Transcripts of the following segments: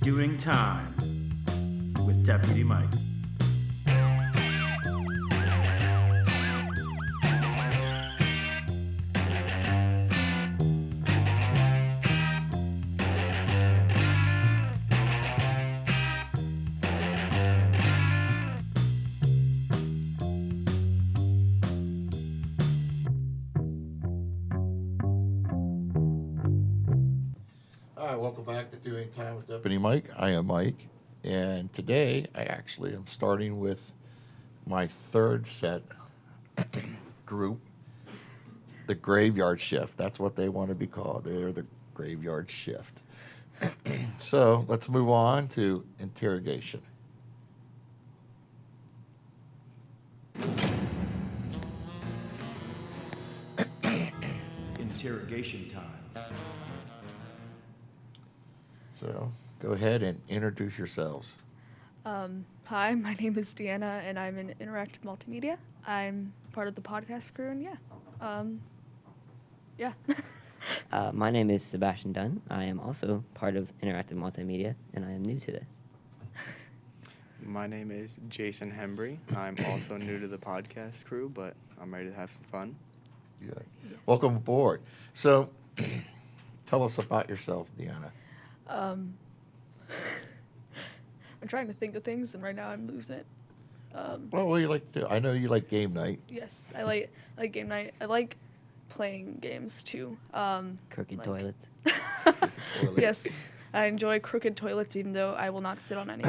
Doing Time with Deputy Mike. Welcome back to Doing Time with Deputy Mike. I am Mike, and today I actually am starting with my third set group, the Graveyard Shift. That's what they want to be called. They're the Graveyard Shift. So let's move on to interrogation. Interrogation time. So go ahead and introduce yourselves. Hi, my name is Deanna, and I'm in Interactive Multimedia. I'm part of the podcast crew, and yeah. My name is Sebastian Dunn. I am also part of Interactive Multimedia, and I am new to this. My name is Jason Hembry. I'm also new to the podcast crew, but I'm ready to have some fun. Yeah. Welcome aboard. So tell us about yourself, Deanna. I'm trying to think of things, and right now I'm losing it. Well, what do you like to do? I know you like game night. Yes, I like game night. I like playing games too. Crooked toilets. Toilet. Yes, I enjoy crooked toilets, even though I will not sit on any.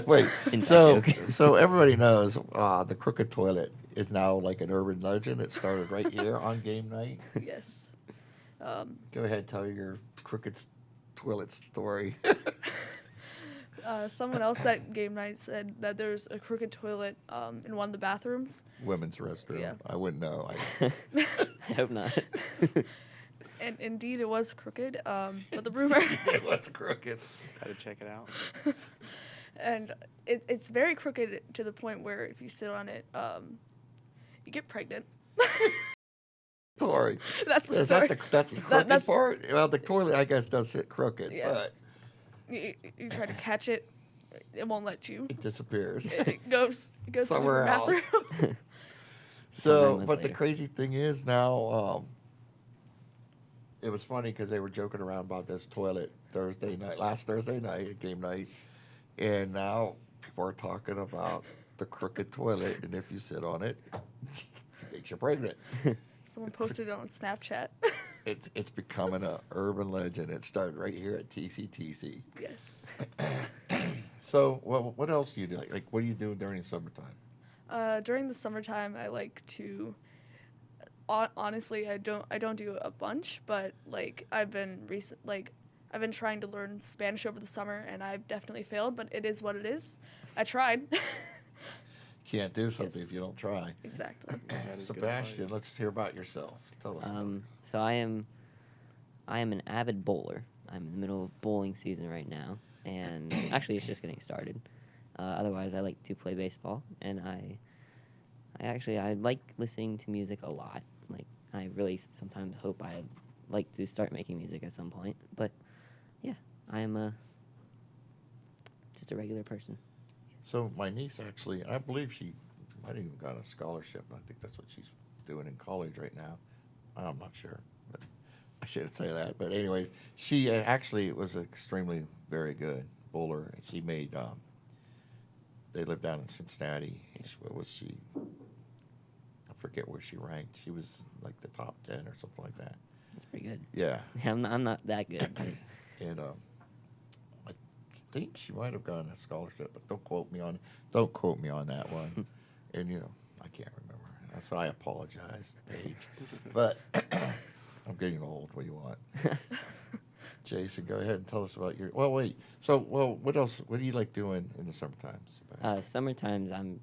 Wait, Inside joke. so everybody knows the crooked toilet is now like an urban legend. It started right here on game night. Yes. Go ahead, tell your crooked toilet story. Someone else at game night said that there's a crooked toilet in one of the bathrooms. Women's restroom. Yeah. I wouldn't know. I hope not. And indeed, it was crooked. But the rumor. It was crooked. Gotta check it out. And it's very crooked to the point where if you sit on it, you get pregnant. Sorry. That's the Is story. that's the crooked that's- part? Well, the toilet, I guess, does sit crooked, Yeah. but You try to catch it, it won't let you. it disappears. It goes Somewhere to the else. bathroom. So, months but the later. crazy thing is now, it was funny because they were joking around about this toilet last Thursday night at game night, and now people are talking about the crooked toilet, and if you sit on it, it makes you pregnant. Someone posted it on Snapchat. It's becoming an urban legend. It started right here at TCTC. Yes. So, well, what else do you do? Like, what do you do during the summertime? During the summertime, I like to. Honestly, I don't do a bunch, but like I've been trying to learn Spanish over the summer, and I've definitely failed. But it is what it is. I tried. Can't do something Yes. if you don't try. Exactly. That is good Sebastian, advice. let's hear about yourself. Tell us. About So I am an avid bowler. I'm in the middle of bowling season right now, and actually it's just getting started. Otherwise, I like to play baseball, and I like listening to music a lot. Like I really sometimes hope I like to start making music at some point. But yeah, I am just a regular person. So my niece actually, I believe she might have even got a scholarship. I think that's what she's doing in college right now. I'm not sure, but I shouldn't say that. But anyways, she actually was extremely very good bowler. She made. They lived down in Cincinnati. What was she? I forget where she ranked. She was like the top 10 or something like that. That's pretty good. Yeah, Yeah, I'm not that good. but and I think she might have gotten a scholarship, but don't quote me on that one. And I can't remember. So I apologize, Paige. But I'm getting old. What do you want? Jason, go ahead and tell us about your. Well, wait. So, what else? What do you like doing in the summertime? Summertimes I'm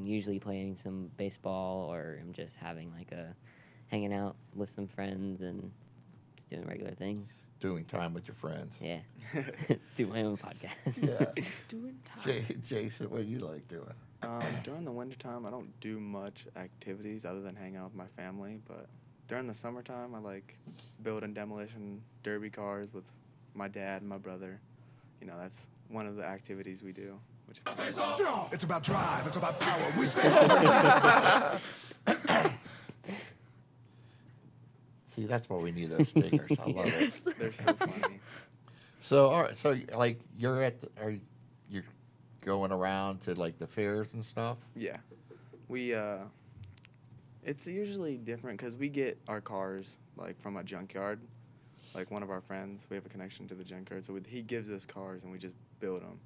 usually playing some baseball, or I'm just having hanging out with some friends and just doing regular things. Doing time with your friends. Yeah. Do my own podcast. Yeah. Doing time. Jason, what do you like doing? During the wintertime, I don't do much activities other than hang out with my family, but during the summertime, I like building demolition derby cars with my dad and my brother. You know, that's one of the activities we do. Which is fun. It's about drive. It's about power. We stay. See, that's why we need those stingers. I love it. They're so funny. So, all right. So, like, you're going around to like the fairs and stuff. Yeah, we it's usually different because we get our cars like from a junkyard. Like one of our friends, we have a connection to the junkyard, so he gives us cars and we just build them.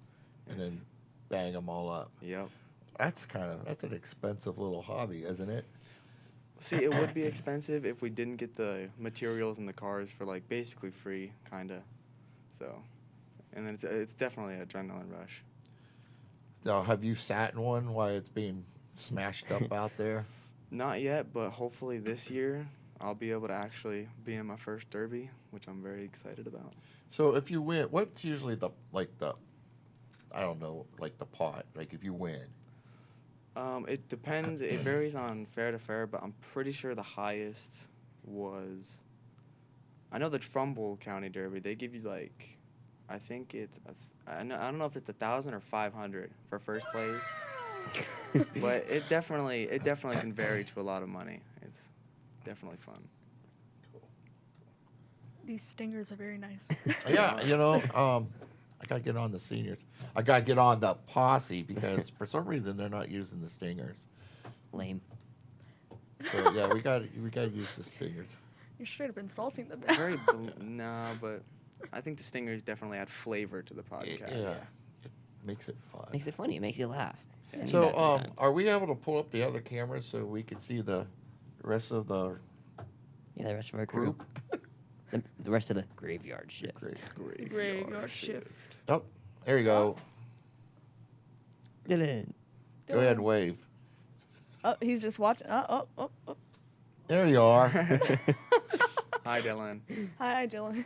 And then bang them all up. Yep. That's an expensive little hobby, isn't it? See, it would be expensive if we didn't get the materials in the cars for like basically free, kinda. So, and then it's definitely an adrenaline rush. Now, have you sat in one while it's being smashed up out there? Not yet, but hopefully this year I'll be able to actually be in my first derby, which I'm very excited about. So, if you win, what's usually the I don't know, like the pot, like if you win? It depends. It varies on fair to fair, but I'm pretty sure the highest was. I know the Trumbull County Derby. They give you like, I think it's I don't know if it's 1,000 or 500 for first place, but it definitely can vary to a lot of money. It's definitely fun. These stingers are very nice. Yeah, you know, I gotta get on the seniors. I gotta get on the posse because for some reason they're not using the stingers. Lame. So yeah, we gotta use the stingers. You're straight up insulting them. Very nah, but I think the stingers definitely add flavor to the podcast. Yeah, it makes it fun. Makes it funny. It makes you laugh. I need that So, sometimes. are we able to pull up the other cameras so we can see the rest of the Yeah, the rest of our crew. group? The rest of the graveyard shift. Great. Graveyard shift. Oh, there you go. Dylan. Go ahead and wave. Oh, he's just watching. Oh. There you are. Hi, Dylan. Hi, Dylan.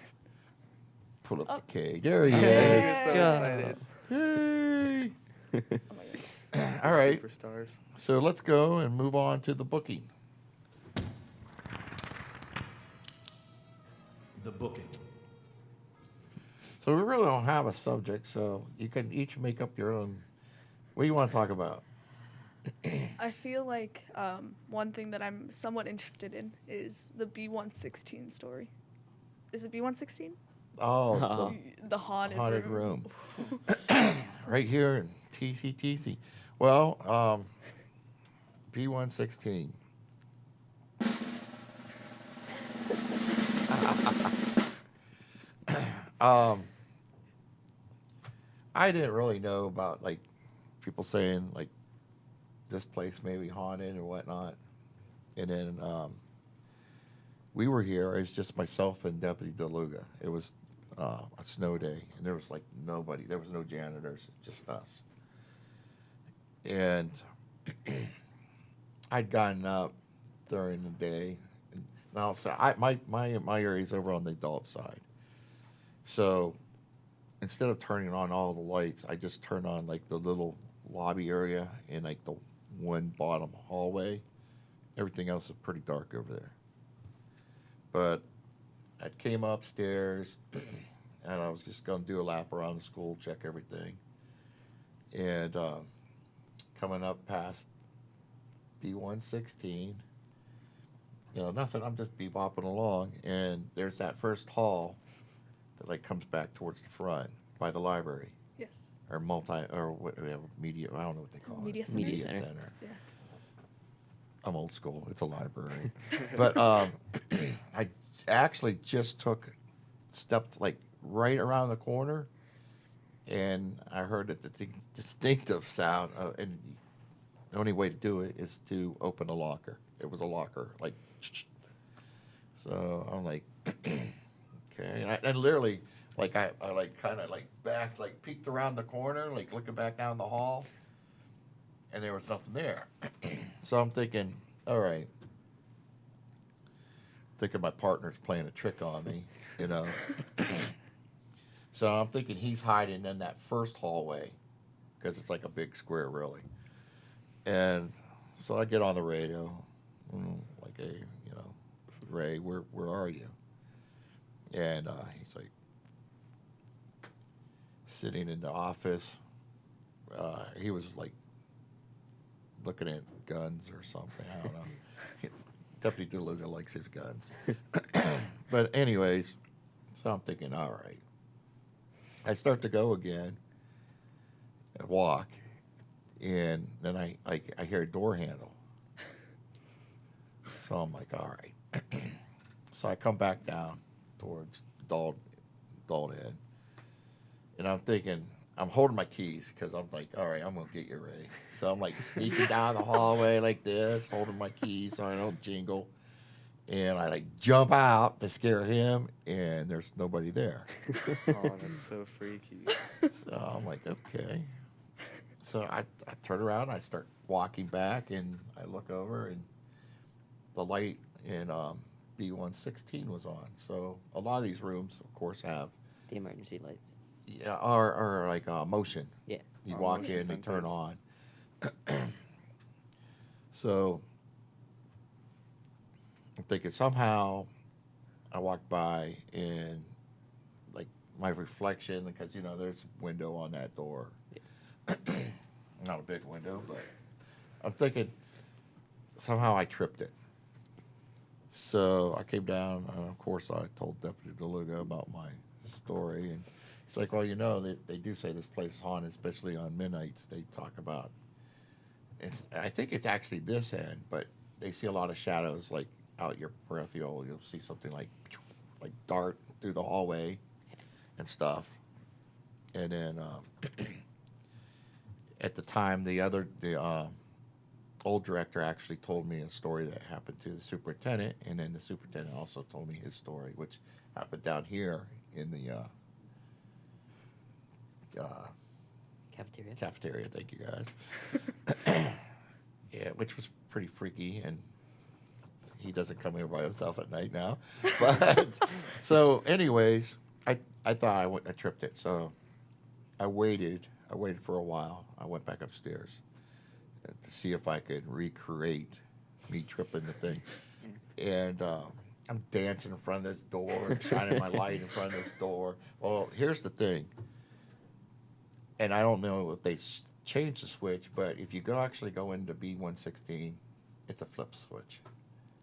Pull up Oh. the K. There he You're is. so go. excited. Hey. Oh my god. All right. Superstars. So let's go and move on to the booking. The booking. So we really don't have a subject, so you can each make up your own. What do you want to talk about? I feel like one thing that I'm somewhat interested in is the B116 story. Is it B116? Oh, Oh. The haunted, haunted room. room. Right here in TCTC. Well, B116. I didn't really know about like people saying like this place may be haunted and whatnot. And then we were here. It was just myself and Deputy DeLuga. It was a snow day, and there was like nobody. There was no janitors, just us. And I'd gotten up during the day. And now, so my area is over on the adult side. So instead of turning on all the lights, I just turned on like the little lobby area and like the one bottom hallway. Everything else is pretty dark over there. But I came upstairs and I was just going to do a lap around the school, check everything. And coming up past B116, you know, nothing, I'm just bebopping along. And there's that first hall that like comes back towards the front by the library. Yes. Or media, I don't know what they call Media it. center. Media center. Yeah. I'm old school. It's a library. But I actually just stepped like right around the corner, and I heard a distinctive sound. And the only way to do it is to open a locker. It was a locker, like. So I'm like, okay, and literally, like I like kind of like back, like peeked around the corner, like looking back down the hall, and there was nothing there. So I'm thinking, all right. Thinking my partner's playing a trick on me, you know. So I'm thinking he's hiding in that first hallway, because it's like a big square, really. And so I get on the radio, like a, Ray, where are you? And he's like sitting in the office. He was like looking at guns or something. I don't know. Deputy DeLuga likes his guns. But anyways, so I'm thinking, all right. I start to go again and walk, and then I hear a door handle. So I'm like, all right. So I come back down towards adult end, and I'm thinking, I'm holding my keys because I'm like, all right, I'm going to get you, Ray. So I'm like sneaking down the hallway like this, holding my keys so I don't jingle. And I like jump out to scare him, and there's nobody there. Oh, that's so freaky. So I'm like, okay. So I turn around, I start walking back, and I look over, and the light in B116 was on. So a lot of these rooms, of course, have The emergency lights. yeah, or like motion. Yeah. You Oh, walk motion in, they turn sensors. on. So I'm thinking somehow I walked by and like my reflection, because there's a window on that door. Not a big window, but I'm thinking somehow I tripped it. So I came down, and of course I told Deputy DeLuga about my story, and he's like, well, they do say this place is haunted, especially on midnights. They talk about I think it's actually this end, but they see a lot of shadows, like out your peripheral. You'll see something like dart through the hallway and stuff. And then at the time, the old director actually told me a story that happened to the superintendent, and then the superintendent also told me his story, which happened down here in the Cafeteria. cafeteria. Thank you, guys. Yeah, which was pretty freaky, and he doesn't come here by himself at night now. But so, anyways, I thought I tripped it, so I waited for a while. I went back upstairs to see if I could recreate me tripping the thing. And I'm dancing in front of this door, shining my light in front of this door. Well, here's the thing. And I don't know if they changed the switch, but if you actually go into B116, it's a flip switch.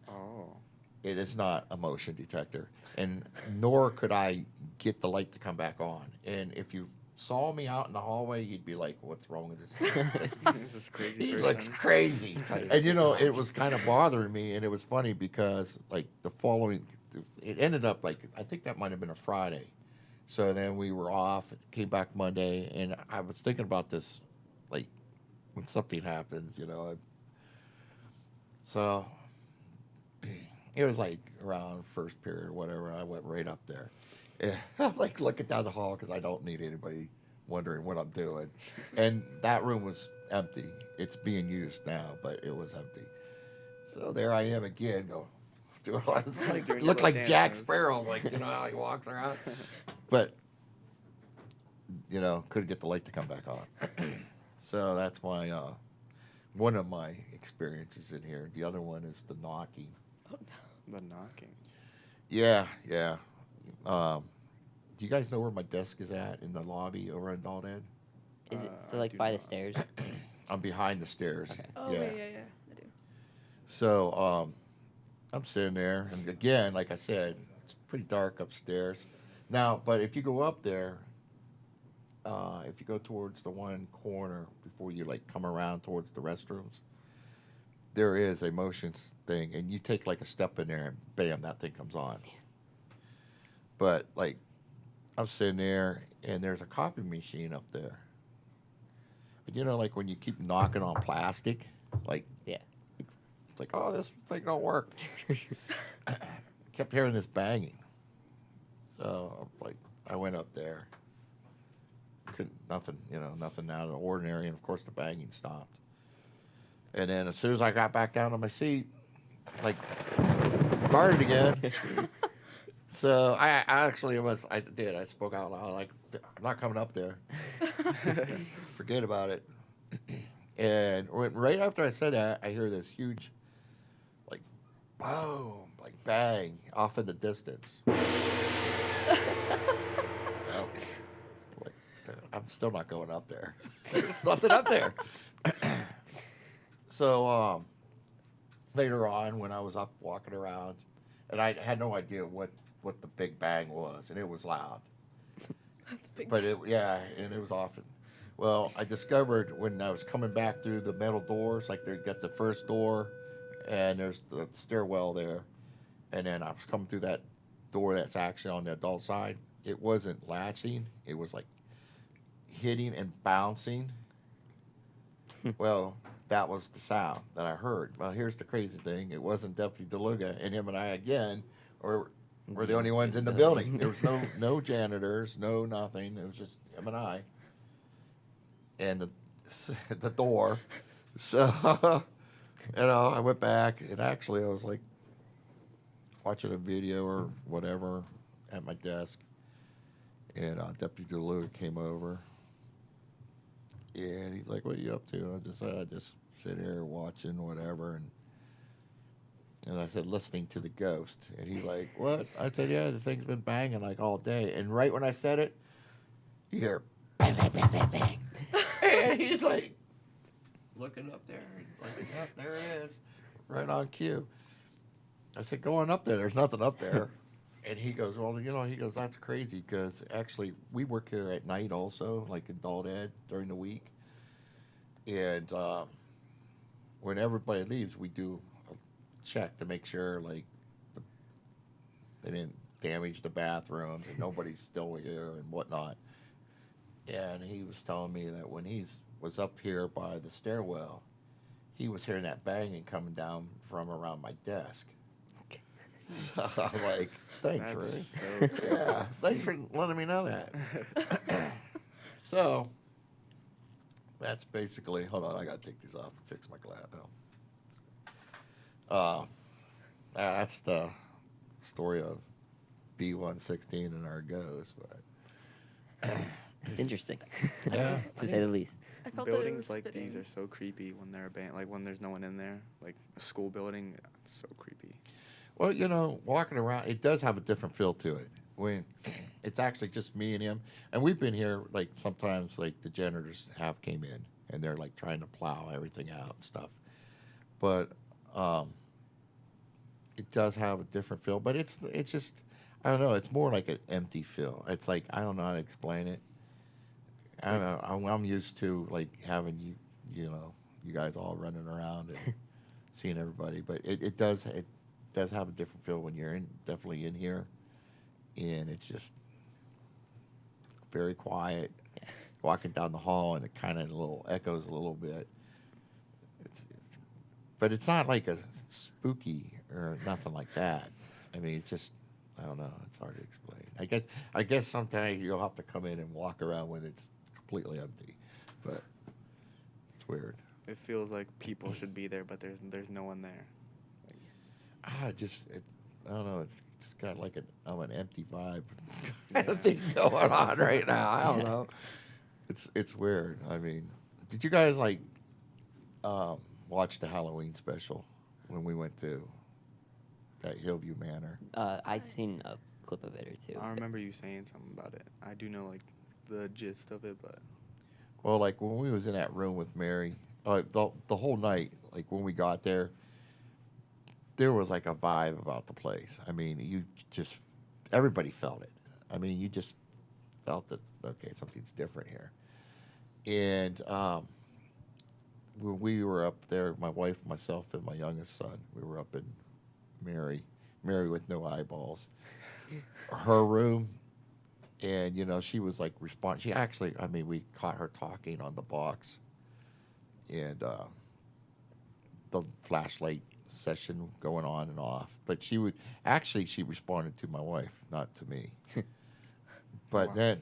Oh. It is not a motion detector, and nor could I get the light to come back on. And if you saw me out in the hallway, you'd be like, "What's wrong with this?" This is crazy. He person. looks crazy, and it was kind of bothering me. And it was funny because it ended up I think that might have been a Friday. So then we were off, came back Monday, and I was thinking about this, when something happens, So it was around first period or whatever, I went right up there. Yeah, I'm looking down the hall because I don't need anybody wondering what I'm doing. And that room was empty. It's being used now, but it was empty. So there I am again, doing all this, Doing your looked little like dance Jack moves. Sparrow, how he walks around. But, couldn't get the light to come back on. So that's one of my experiences in here. The other one is the knocking. The knocking. Yeah. Do you guys know where my desk is at in the lobby over in Dalton? Is it I do by the not. stairs? I'm behind the stairs. Okay. Oh, Yeah. yeah, I do. So I'm sitting there, and again, like I said, it's pretty dark upstairs. Now, but if you go up there, if you go towards the one corner before you come around towards the restrooms, there is a motions thing, and you take a step in there, and bam, that thing comes on. But I'm sitting there, and there's a copy machine up there. But when you keep knocking on plastic, Yeah. it's oh, this thing don't work. Kept hearing this banging. So I went up there. Nothing out of the ordinary, and of course the banging stopped. And then as soon as I got back down to my seat, started again. So I spoke out loud, I'm not coming up there. Forget about it. And right after I said that, I hear this huge, boom, bang off in the distance. Well, like, I'm still not going up there. There's nothing up there. So later on, when I was up walking around, and I had no idea what the big bang was, and it was loud. But it, yeah, and it was often. Well, I discovered when I was coming back through the metal doors, like they got the first door, and there's the stairwell there, and then I was coming through that door that's actually on the adult side. It wasn't latching; it was like hitting and bouncing. Well, that was the sound that I heard. Well, here's the crazy thing: it wasn't Deputy DeLuga, and him and I again, or we're the only ones in the building. There was no janitors, no nothing. It was just him and I, and the door. So, I went back, and actually I was like watching a video or whatever at my desk, and Deputy DeLuga came over, and he's like, "What are you up to?" And I just sit here watching whatever, and I said, listening to the ghost. And he's like, "What?" I said, "Yeah, the thing's been banging like all day." And right when I said it, you hear bang, bang, bang, bang, bang. And he's like, looking up there. And like, yep, there it is. Right on cue. I said, "Go on up there. There's nothing up there." And he goes, "Well, he goes, that's crazy because actually we work here at night also, like adult ed during the week. And when everybody leaves, we do check to make sure like they didn't damage the bathrooms and nobody's still here and whatnot." And he was telling me that when he was up here by the stairwell, he was hearing that banging coming down from around my desk. So I'm like, "Thanks, That's Ray." so cool. Yeah, thanks for letting me know that. So that's basically. Hold on, I gotta take these off and fix my glass. That's the story of B116 and our goes, but It's interesting, yeah, to say the least. I felt that it Buildings was like fitting. these are so creepy when they're like when there's no one in there. Like a school building, it's so creepy. Well, walking around, it does have a different feel to it. When it's actually just me and him, and we've been here like sometimes like the janitors have came in and they're like trying to plow everything out and stuff, but it does have a different feel. But it's just I don't know. It's more like an empty feel. It's like I don't know how to explain it. I don't know. I'm used to like having you guys all running around and seeing everybody, but it does have a different feel when you're definitely in here, and it's just very quiet. Yeah. Walking down the hall, and it kind of echoes a little bit. But it's not like a spooky or nothing like that. I mean, it's just I don't know. It's hard to explain. I guess sometimes you'll have to come in and walk around when it's completely empty, but it's weird. It feels like people should be there, but there's no one there. I don't know. It's just got like an empty vibe kind of thing going on right now. I don't know. It's weird. I mean, did you guys like watch the Halloween special when we went to that Hillview Manor? I've seen a clip of it or two. I remember you saying something about it. I do know like the gist of it, but Well, like when we was in that room with Mary, the whole night, like when we got there was like a vibe about the place. I mean, everybody felt it. I mean, you just felt that, okay, something's different here. And when we were up there, my wife, myself, and my youngest son, we were up in Mary with no eyeballs, her room. And, she was like she actually, I mean, we caught her talking on the box. And the flashlight session going on and off. But she responded to my wife, not to me. But Wow. then,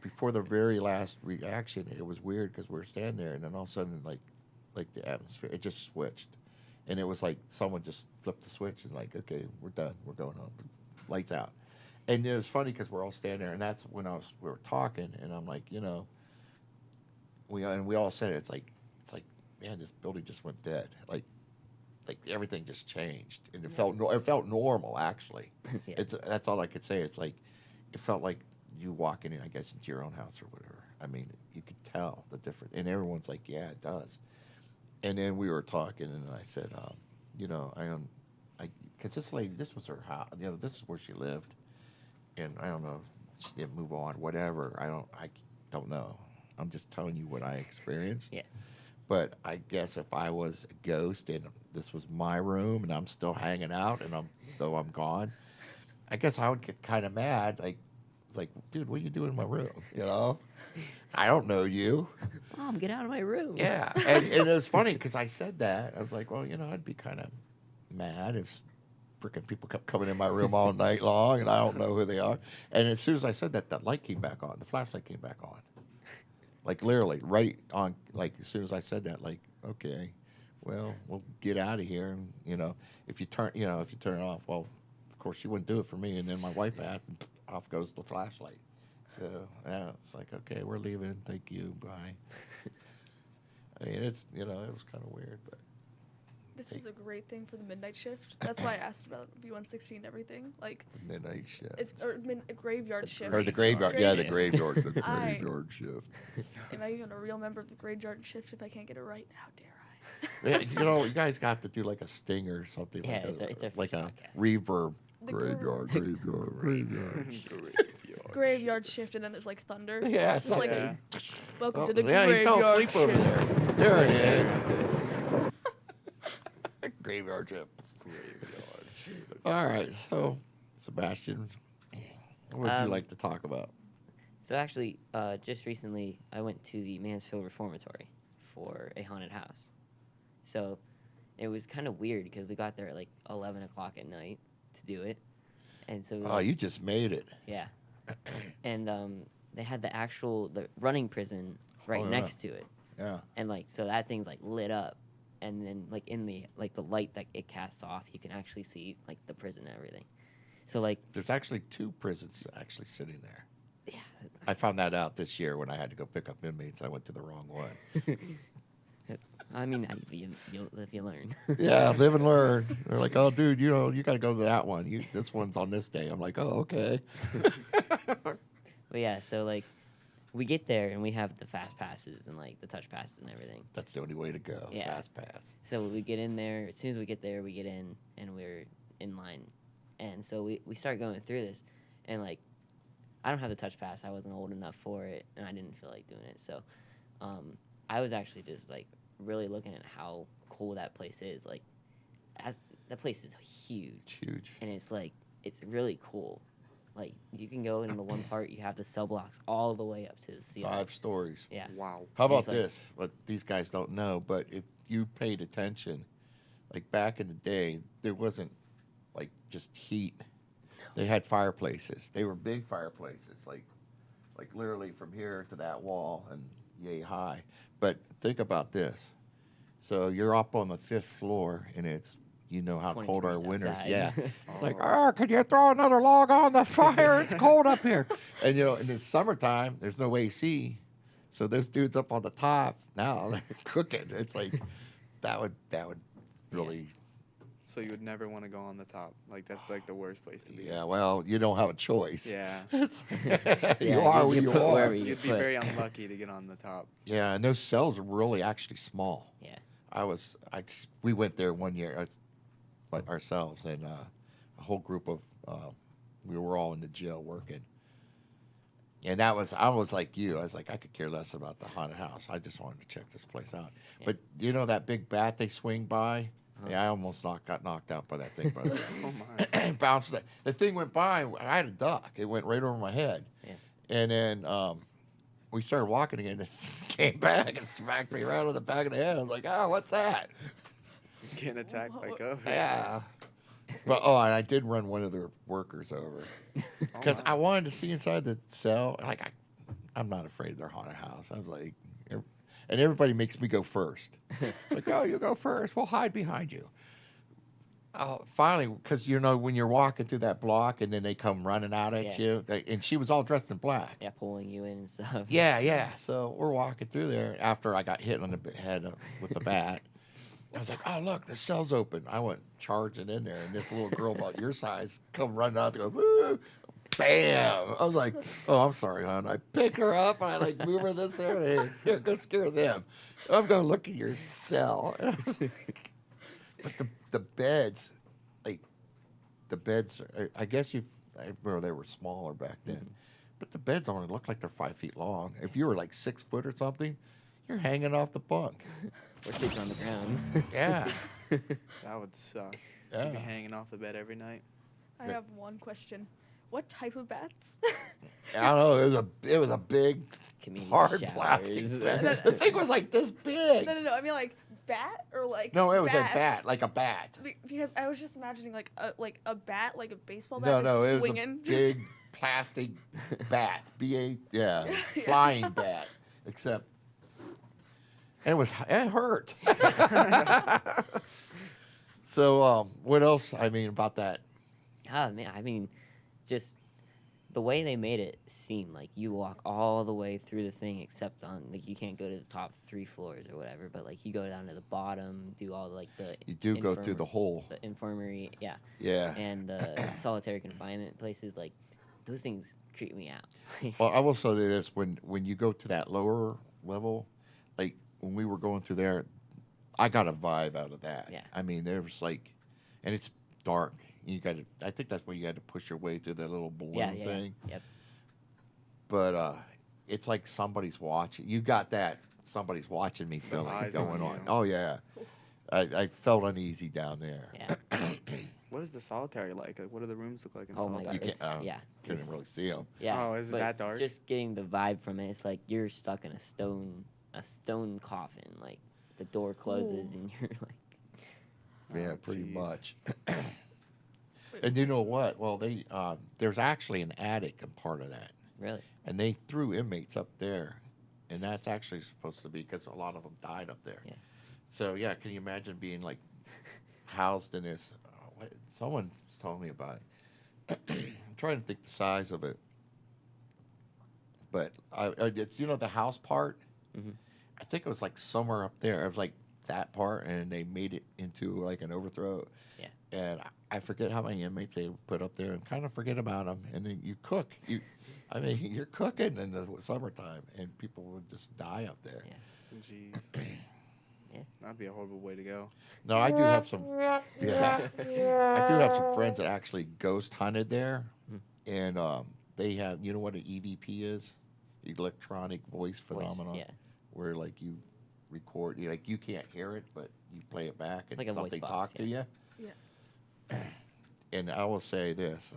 before the very last reaction, it was weird because we were standing there, and then all of a sudden, like the atmosphere, it just switched. And it was like someone just flipped the switch and like, okay, we're done. We're going home. Lights out. And it was funny because we're all standing there, and that's when we were talking, and I'm like, we all said it. It's like, man, this building just went dead. Like, like everything just changed, and it felt normal actually. Yeah. That's all I could say. It's like it felt like you walking in, I guess, into your own house or whatever. I mean, you could tell the difference, and everyone's like, "Yeah, it does." And then we were talking, and I said, "You know, because this lady, this was her house. You know, this is where she lived, and I don't know if she didn't move on, whatever. I don't know. I'm just telling you what I experienced. Yeah. But I guess if I was a ghost and this was my room and I'm still hanging out, and though I'm gone, I guess I would get kind of mad. Like, it's like, dude, what are you doing in my room? You know, I don't know you. Mom, get out of my room. Yeah, and it was funny because I said that. I was like, well, you know, I'd be kind of mad if freaking people kept coming in my room all night long, and I don't know who they are. And as soon as I said that, that light came back on. The flashlight came back on. Like literally, right on. Like as soon as I said that, like, okay, well, we'll get out of here. And if you turn it off, well, of course she wouldn't do it for me. And then my wife asked, and off goes the flashlight. So yeah, it's like, okay, we're leaving. Thank you. Bye. I mean, it was kind of weird, but This is a great thing for the midnight shift. That's why I asked about V116 and everything. Like, the midnight shift. it's a graveyard shift. Or the graveyard. Yeah, the Graveyard. graveyard. The I- graveyard shift. Am I even a real member of the graveyard shift if I can't get it right? How dare I? Yeah, you guys got to do like a stinger or something. Yeah, like it's a like a podcast. reverb. The Graveyard. Graveyard shift, and then there's like thunder. Yeah, It's like, something. welcome Oh, to the yeah, he fell graveyard asleep over shift. there. There it is. Graveyard shift. All right, so Sebastian, what would you like to talk about? So actually, just recently, I went to the Mansfield Reformatory for a haunted house. So it was kind of weird because we got there at like 11 o'clock at night to do it. And so, Oh, you just made it. yeah. And they had the running prison right Oh, yeah. next to it. Yeah. And like, so that thing's like lit up. And then like in the light that it casts off, you can actually see like the prison and everything. So like, There's actually 2 prisons actually sitting there. yeah. I found that out this year when I had to go pick up inmates. I went to the wrong one. I mean, you live, you learn. Yeah, live and learn. They're like, oh, dude, you got to go to that one. This one's on this day. I'm like, oh, okay. But yeah, so like, we get there and we have the fast passes and like the touch passes and everything. That's the only way to go. Yeah. Fast pass. So we get in there. As soon as we get there, we get in and we're in line. And so we start going through this, and like, I don't have the touch pass. I wasn't old enough for it, and I didn't feel like doing it. So, I was actually just like really looking at how cool that place is. Like, that place is huge, Huge. and it's like it's really cool. Like, you can go in the one part, you have the cell blocks all the way up to the ceiling. 5 stories. Yeah. Wow. How about It's like- this? What these guys don't know, but if you paid attention, like back in the day, there wasn't like just heat. They had fireplaces. They were big fireplaces, like literally from here to that wall and yay high. But think about this. So you're up on the 5th floor, and it's how 20 cold our degrees winters. outside. Yeah. It's like, oh, could you throw another log on the fire? It's cold up here. And in the summertime, there's no AC. So this dude's up on the top. Now they're cooking. It's like that would really So you would never want to go on the top. Like, that's like the worst place to be. Yeah, well, you don't have a choice. Yeah. You are where you you put are. wherever you You'd be put. very unlucky to get on the top. Yeah, and those cells are really actually small. Yeah. We went there one year ourselves, and a whole group of we were all in the jail working. And I was like you. I was like, I could care less about the haunted house. I just wanted to check this place out. Yeah. But that big bat they swing by? Uh-huh. Yeah, I almost got knocked out by that thing. By the way. Oh, my. Bounced. The thing went by. I had a duck. It went right over my head. Yeah. And then we started walking again. It came back and smacked me right on the back of the head. I was like, oh, what's that? Getting attacked by ghosts. Yeah. But and I did run one of their workers over because I wanted to see inside the cell. Like I'm not afraid of their haunted house. I was like, and everybody makes me go first. It's like, oh, you go first. We'll hide behind you. Oh, finally, because when you're walking through that block and then they come running out at you, and she was all dressed in black. Yeah, pulling you in and stuff. Yeah. So we're walking through there after I got hit on the head with the bat. I was like, oh, look, the cell's open. I went charging in there, and this little girl about your size come running out to go, woo, bam. I was like, oh, I'm sorry, hon. I pick her up, and I like move her this there. Hey, here, go scare them. I'm going to look at your cell. But the beds, like, the beds, I guess well, they were smaller back then. But the beds only look like they're 5 feet long. If you were like 6 foot or something, you're hanging off the bunk. We're sleeping on the ground. Yeah. That would suck. You'd be Yeah. hanging off the bed every night. I have one question. What type of bats? I don't know. It was a big, Community hard showers. plastic bed. The thing was like this big. No. I mean like bat or like No, it was bat? a bat, like a bat. Because I was just imagining like a bat, like a baseball bat, No, just no, it was swinging. a big plastic bat. Yeah, flying bat. Except, and it hurt. So, what else? I mean, about that? Oh man, I mean, just the way they made it seem like you walk all the way through the thing, except on like you can't go to the top 3 floors or whatever, but like you go down to the bottom, do all like the You do go through the whole. the infirmary, yeah, Yeah. and the solitary confinement places. Like those things creep me out. Well, I will say this: when you go to that lower level, like when we were going through there, I got a vibe out of that. Yeah. I mean, there was like, and it's dark. You got to. I think that's where you had to push your way through that little balloon yeah, thing. Yep. But it's like somebody's watching. You got that somebody's watching me feeling eyes going on on. you. Oh yeah, I felt uneasy down there. Yeah. What is the solitary like? What do the rooms look like in Oh my solitary? god. You It's, can't- yeah. Couldn't it's- really see them. Yeah. Oh, is it but that dark? Just getting the vibe from it, it's like you're stuck in a stone coffin. Like the door closes and you're like, Yeah, Oh, pretty jeez. much. And you know what? Well, there's actually an attic in part of that. really? And they threw inmates up there, and that's actually supposed to be because a lot of them died up there. Yeah. So yeah, can you imagine being like housed in this? Someone told me about it. I'm trying to think the size of it, but it's the house part. Mhm. I think it was like somewhere up there. It was like that part, and they made it into like an overthrow. Yeah. And I forget how many inmates they put up there, and kind of forget about them. And then you cook. You're cooking in the summertime, and people would just die up there. Yeah. Jeez. Yeah. That'd be a horrible way to go. No, I do have some. Yeah, I do have some friends that actually ghost hunted there, and they have. You know what an EVP is? Electronic voice phenomenon. Yeah. Where like you record, you can't hear it, but you play it back, and Like a voice something box, talk to you. Yeah. And I will say this: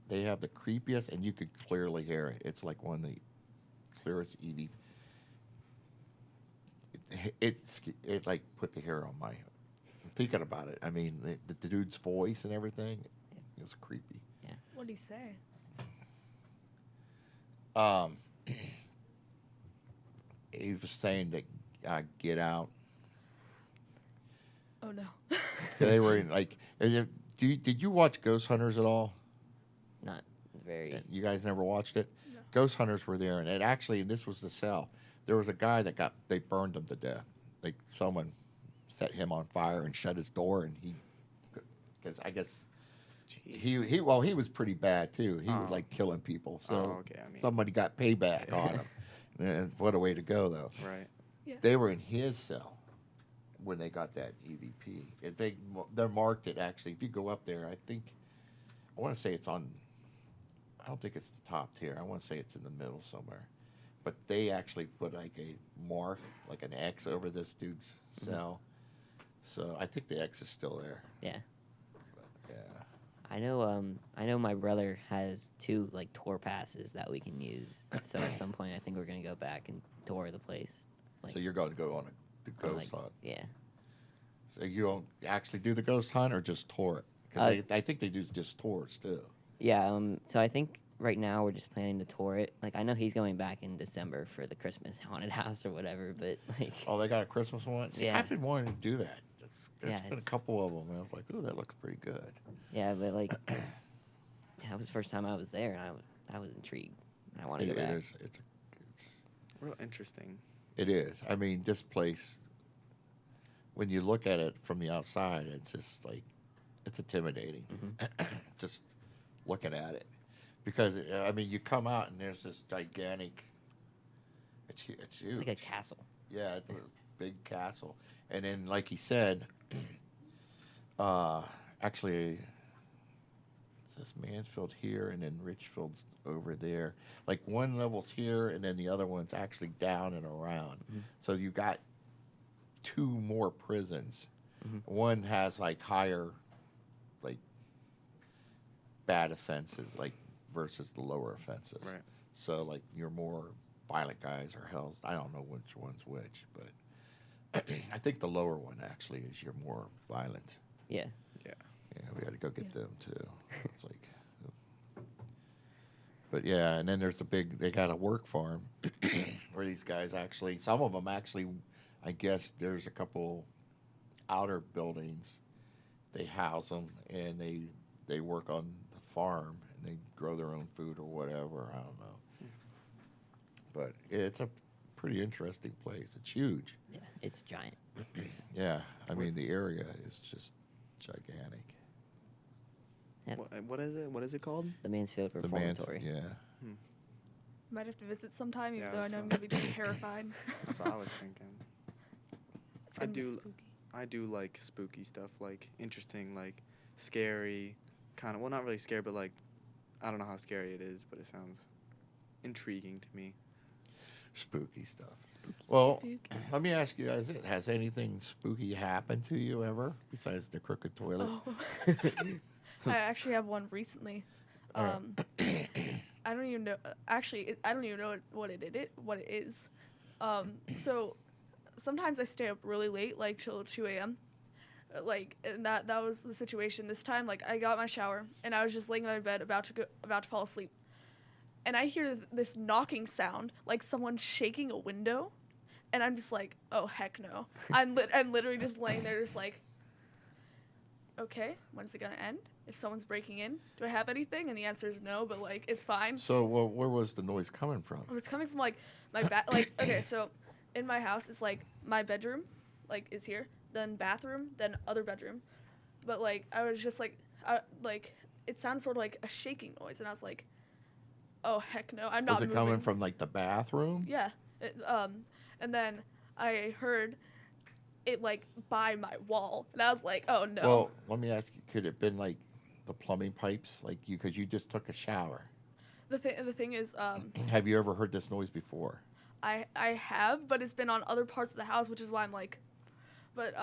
they have the creepiest, and you could clearly hear it. It's like one of the clearest EVP. It like put the hair on my. I'm thinking about it. I mean, the dude's voice and everything. It was creepy. What'd he say? He was saying that get out. Oh no. They were in like. Did you watch Ghost Hunters at all? Not very. You guys never watched it? No. Ghost Hunters were there, and this was the cell. There was a guy that they burned him to death. Like someone set him on fire and shut his door, and because I guess Jeez. he was pretty bad too. He was Oh. like killing people. So Oh, okay, I mean- somebody got payback on him. And what a way to go, though. Right. They were in his cell when they got that EVP. They're marked it actually. If you go up there, I want to say it's on. I don't think it's the top tier. I want to say it's in the middle somewhere. But they actually put like a mark, like an X over this dude's cell. So I think the X is still there. Yeah. But, yeah. I know my brother has 2 like tour passes that we can use. So at some point I think we're gonna go back and tour the place. Like, So you're going to go on the on, ghost like- hunt. Yeah. So you don't actually do the ghost hunt or just tour it? Because I think they do just tours too. Yeah, so I think right now we're just planning to tour it. Like I know he's going back in December for the Christmas haunted house or whatever, but like Oh, they got a Christmas one? See, Yeah. I've been wanting to do that. There's Yeah, been a it's- couple of them, and I was like, ooh, that looks pretty good. yeah, but like that was the first time I was there and I was intrigued. And I want to It go back. is. It's Real interesting. It is. I mean, this place, when you look at it from the outside, it's just like it's intimidating. Just looking at it, because I mean, you come out and there's this gigantic. It's huge. It's like a castle. Yeah, it's a big castle, and then like he said, actually, it's this Mansfield here, and then Richfield's over there. Like one level's here, and then the other one's actually down and around. So you got two more prisons. One has like higher, like bad offenses, like versus the lower offenses. Right. So like your more violent guys are held. I don't know which one's which, but I think the lower one actually is your more violent. Yeah. Yeah. Yeah, we got to go get them too. It's like, but yeah, and then there's they got a work farm where these guys actually, some of them actually, I guess there's a couple outer buildings. They house them and they work on the farm and they grow their own food or whatever. I don't know, but it's a pretty interesting place. It's huge. Yeah. It's giant. Yeah, I mean the area is just gigantic. Yep. What is it? What is it called? The Mansfield The man's, Reformatory. yeah. Might have to visit sometime, even Yeah, though I that's know I'm what- gonna be terrified. That's what I was thinking. It's I gonna be do- spooky. I do like spooky stuff, like interesting, like scary, kind of. Well, not really scary, but like I don't know how scary it is, but it sounds intriguing to me. Spooky stuff. Well, Spooky. let me ask you guys: has anything spooky happened to you ever besides the crooked toilet? Oh. I actually have one recently. Alright. I don't even know. Actually, I don't even know what it is. So sometimes I stay up really late, like till 2 a.m. Like, and that was the situation this time. Like, I got my shower and I was just laying in my bed about to fall asleep, and I hear this knocking sound, like someone shaking a window, and I'm just like, oh heck no! I'm literally just laying there, just like, okay, when's it gonna end? If someone's breaking in, do I have anything? And the answer is no, but like it's fine. So, well, where was the noise coming from? It was coming from like my like okay, so in my house it's like my bedroom, like is here, then bathroom, then other bedroom, but like I was just like it sounded sort of like a shaking noise, and I was like, oh heck no, I'm not Was it moving. coming from like the bathroom? Yeah, and then I heard it like by my wall, and I was like, oh no. Well, let me ask you: could it have been like the plumbing pipes, like you, because you just took a shower? The thing is, Have you ever heard this noise before? I have, but it's been on other parts of the house, which is why I'm like, but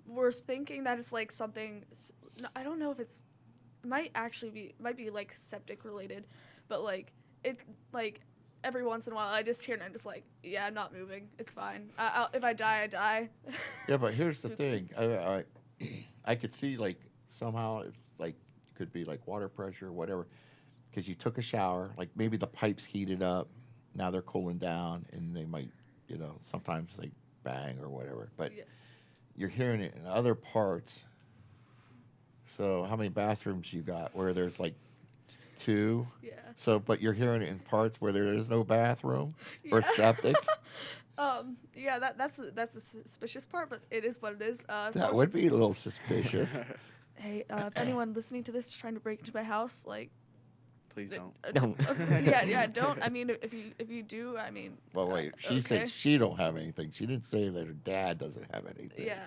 we're thinking that it's like something. No, I don't know if it might be like septic related, but like it like every once in a while I just hear it and I'm just like, yeah, I'm not moving. It's fine. If I die, I die. Yeah, but here's the Spooky. thing: I could see like somehow it's like could be like water pressure or whatever, because you took a shower, like maybe the pipes heated up, now they're cooling down, and they might, sometimes they bang or whatever. But Yeah. you're hearing it in other parts. So how many bathrooms you got where there's like 2? Yeah. So, but you're hearing it in parts where there is no bathroom or Yeah. septic. Yeah, that's the suspicious part, but it is what it is. That would be a little suspicious. Hey, if anyone listening to this is trying to break into my house, like, Please don't. Don't. yeah, don't. I mean, if you do, I mean. Well, wait. She okay. said she don't have anything. She didn't say that her dad doesn't have anything. Yeah.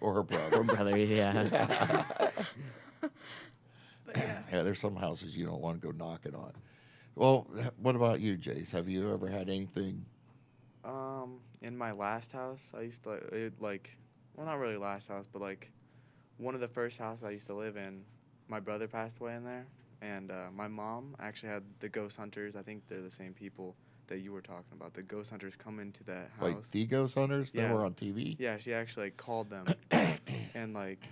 Or her Or brother. brother, yeah. But yeah. Yeah, there's some houses you don't want to go knocking on. Well, what about you, Jace? Have you ever had anything? In my last house, I used to well, not really last house, but like one of the first houses I used to live in. My brother passed away in there, and my mom actually had the ghost hunters. I think they're the same people that you were talking about. The ghost hunters come into that house. Like the ghost hunters that Yeah. were on TV? Yeah, she actually called them, and like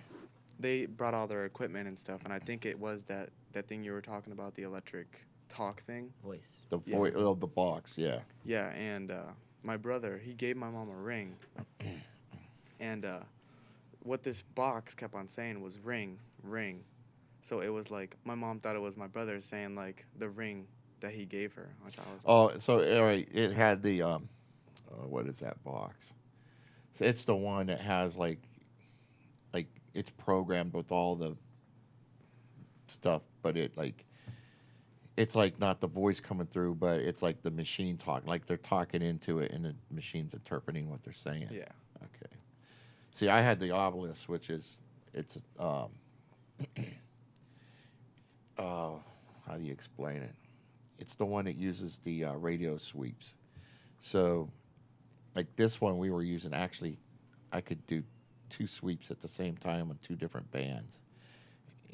they brought all their equipment and stuff. And I think it was that thing you were talking about, the electric talk thing. Voice. The Yeah. voice of the box, yeah. Yeah, and my brother, he gave my mom a ring, and what this box kept on saying was ring, ring. So it was like my mom thought it was my brother saying like the ring that he gave her, which I was like, Oh, so all right, it had the what is that box? So it's the one that has like it's programmed with all the stuff, but it's like not the voice coming through, but it's like the machine talk, like they're talking into it, and the machine's interpreting what they're saying. Yeah. Okay. See, I had the obelisk, which is how do you explain it? It's the one that uses the radio sweeps. So, like this one we were using, actually, I could do 2 sweeps at the same time on 2 different bands.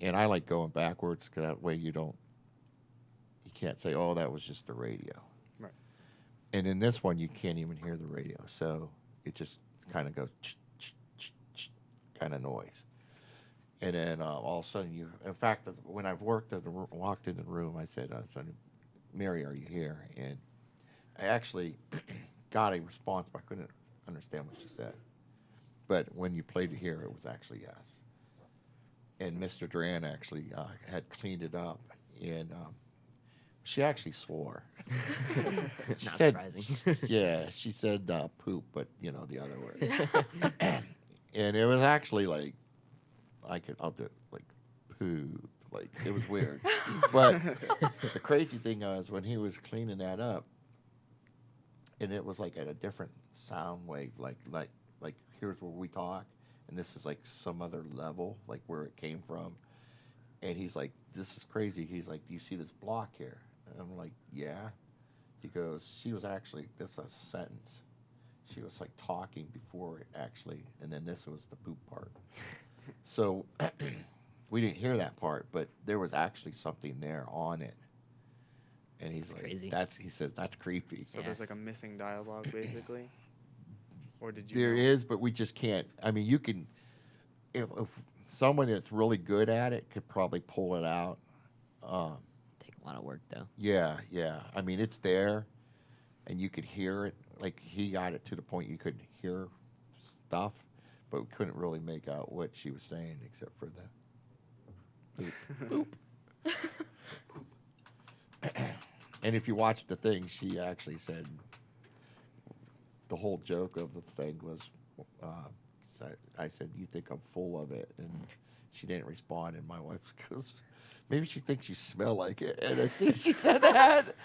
And I like going backwards, 'cause that way you can't say, oh, that was just the radio. Right. And in this one, you can't even hear the radio. So it just kind of goes kind of noise. And then all of a sudden, in fact, when I've walked in the room, I said, Mary, are you here? And I actually got a response, but I couldn't understand what she said. But when you played it here, it was actually yes. And Mr. Duran actually had cleaned it up, and she actually swore. She Not said, surprising. yeah, she said poop, but the other word. And it was actually like, I'll do it like poop, like it was weird. But the crazy thing was when he was cleaning that up, and it was like at a different sound wave, like here's where we talk, and this is like some other level, like where it came from. And he's like, this is crazy. He's like, do you see this block here? And I'm like, yeah. He goes, she was actually, this is a sentence. She was like talking before it actually, and then this was the poop part. So we didn't hear that part, but there was actually something there on it. And he's like, crazy. he says, that's creepy. So Yeah. there's like a missing dialogue, basically? Or did you There know? is, but we just can't. I mean, you can, if someone that's really good at it could probably pull it out. Take a lot of work though. Yeah. I mean, it's there, and you could hear it. Like he got it to the point you could hear stuff, but we couldn't really make out what she was saying except for the boop. And if you watch the thing, she actually said the whole joke of the thing was, I said, "You think I'm full of it?" And she didn't respond. And my wife goes, "Maybe she thinks you smell like it." And as soon as she said that,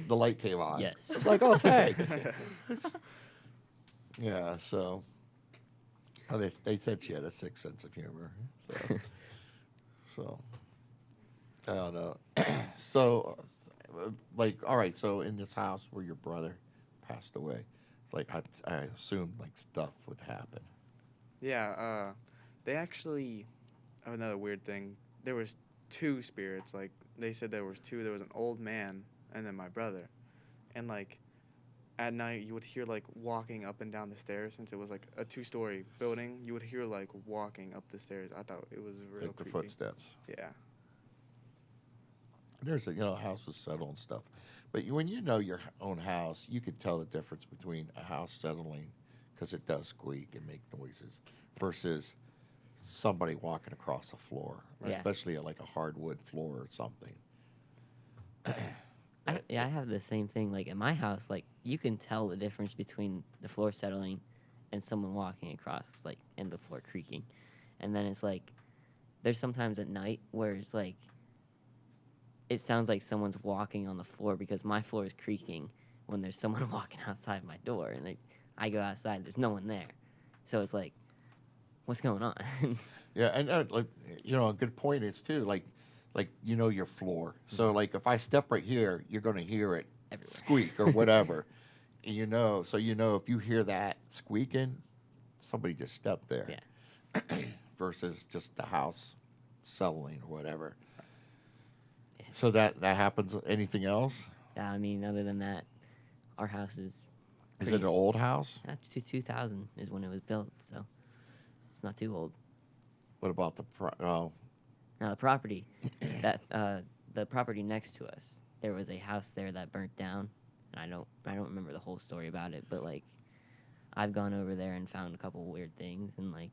the light came on. Yes. It's like, oh, thanks. Yeah. So they said she had a sick sense of humor. So I don't know. So, like, all right. So in this house where your brother passed away, it's like I assumed like stuff would happen. Yeah, they actually, another weird thing, there was 2 spirits. Like, they said there was 2. There was an old man and then my brother. And, like, at night you would hear, like, walking up and down the stairs. Since it was, like, a 2-story building, you would hear, like, walking up the stairs. I thought it was real Like the creepy. footsteps. Yeah. There's houses settle and stuff, but when you know your own house, you can tell the difference between a house settling, because it does squeak and make noises, versus somebody walking across a floor, Yeah. especially like a hardwood floor or something. I have the same thing. Like in my house, like you can tell the difference between the floor settling and someone walking across, like, and the floor creaking. And then it's like, there's sometimes at night where it's like, it sounds like someone's walking on the floor because my floor is creaking when there's someone walking outside my door. And I go outside, there's no one there. So it's like, what's going on? Yeah, and like a good point is too, like your floor. So like if I step right here, you're going to hear it Everywhere. squeak or whatever. And so if you hear that squeaking, somebody just stepped there. Yeah. Versus just the house settling or whatever. So that happens. Anything else? I mean, other than that, our house is. Is it an old house? That's 2000 is when it was built, so it's not too old. What about Now the property, the property next to us, there was a house there that burnt down, and I don't remember the whole story about it, but like, I've gone over there and found a couple weird things, and like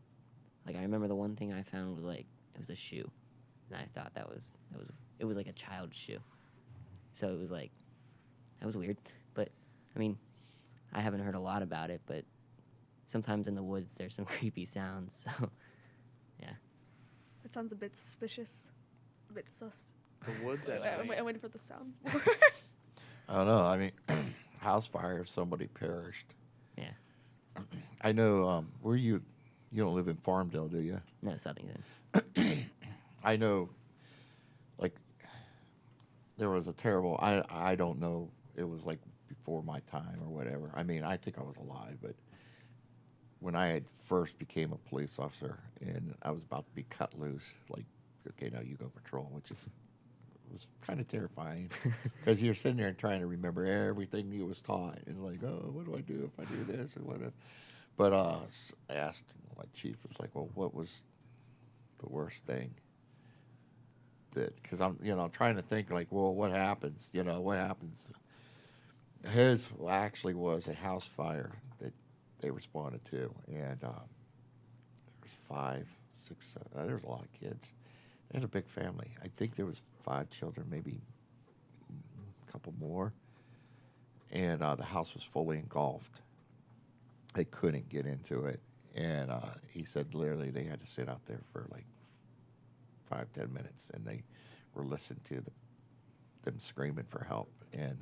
I remember the one thing I found was like it was a shoe, and I thought it was like a child's shoe, so it was like that was weird, but I mean, I haven't heard a lot about it, but sometimes in the woods there's some creepy sounds. So yeah. That sounds a bit suspicious. A bit sus. The woods Wait, at I'm waiting for the sound. I don't know. I mean, house fire, somebody perished. Yeah. I know. Where you don't live in Farmdale, do you? No, Southington. I know. Like, there was a terrible. I don't know. It was like before my time or whatever. I mean, I think I was alive, but when I had first became a police officer and I was about to be cut loose, like, okay, now you go patrol, which is was kind of terrifying because you're sitting there trying to remember everything you was taught and like, oh, what do I do if I do this and what if? But I asked my chief, was like, well, what was the worst thing? That because I'm trying to think like, well, what happens? What happens? His actually was a house fire that they responded to, and there was 5, 6, there was a lot of kids. They had a big family. I think there was 5 children, maybe a couple more, and the house was fully engulfed. They couldn't get into it, and he said literally they had to sit out there for like 5-10 minutes, and they were listening to them screaming for help, and